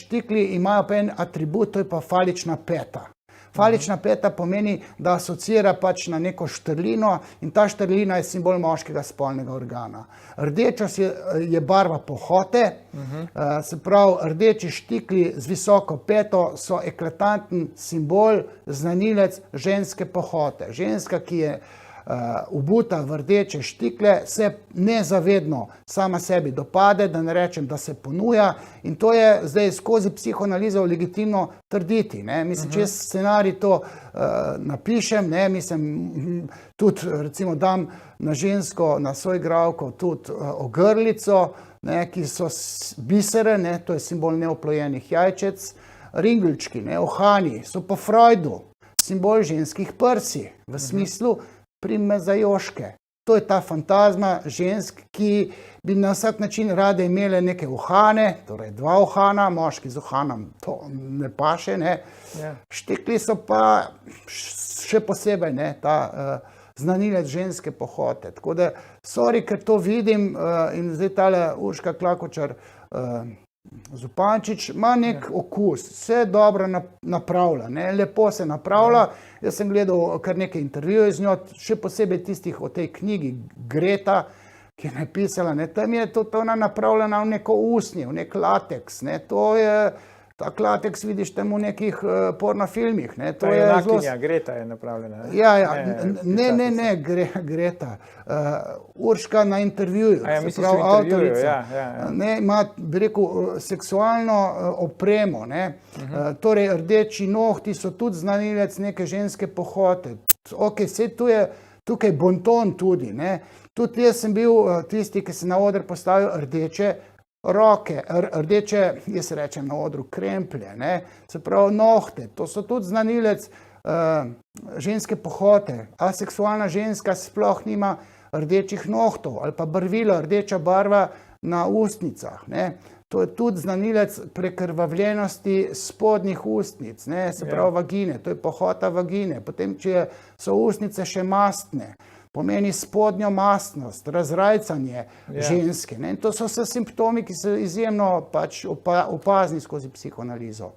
štikli imajo pa en atribut, to je pa falična peta. Falična peta pomeni, da asocira pač na neko štrlino in ta štrlina je simbol moškega spolnega organa. Rdeča je barva pohote, se pravi, rdeči štikli z visoko peto so eklatanten simbol, znanilec ženske pohote. Ženska, ki je obuta v rdeče štikle, se nezavedno sama sebi dopade, da ne rečem, da se ponuja in to je zdaj skozi psihoanalizo legitimno trditi. Mislim, če scenarij to napišem, mislim, tudi recimo dam na žensko, na soigralko tudi ogrlico, ki so bisere, to je simbol neoplojenih jajčec, ringelčki, uhani, so po Freudu simbol ženskih prsi, v smislu primezajoške. To je ta fantazma žensk, ki bi na vsak način rade imele neke uhane, torej dva uhana, moški z uhanom to ne paše, Štikli so pa še posebej ta znanilec ženske pohote. Tako da, sorry, ker to vidim in zdaj tale Urška Klakočar Zupančič ima nek okus, vse dobro napravlja, lepo se napravlja. Jaz sem gledal kar nekaj intervjujev z njo, še posebej tistih o tej knjigi Greta, ki je napisala, tam je to ona napravljena v neko usnje, v nek lateks, to je, tak lateks vidiš tam v nekih pornofilmih, To je junakinja, Greta je napravljena. Ne, Greta. Urška na intervjuju, se pravi avtorica. Ima, bi rekel, seksualno opremo, torej rdeči nohti so tudi znanilec neke ženske pohote. Ok, vse tu je tukaj bonton tudi, Tudi jaz sem bil tisti, ki se na oder postavil rdeče roke, rdeče, jaz rečem na odru, kremplje, se pravi nohte, to so tudi znanilec ženske pohote. Aseksualna ženska sploh nima rdečih nohtov ali pa barvilo, rdeča barva na ustnicah, To je tudi znanilec prekrvavljenosti spodnjih ustnic, se pravi vagine, to je pohota vagine. Potem, če so ustnice še mastne, pomeni spodnjo mastnost, razrajcanje ženske. To so vse simptomi, ki so izjemno opazni skozi psihoanalizo.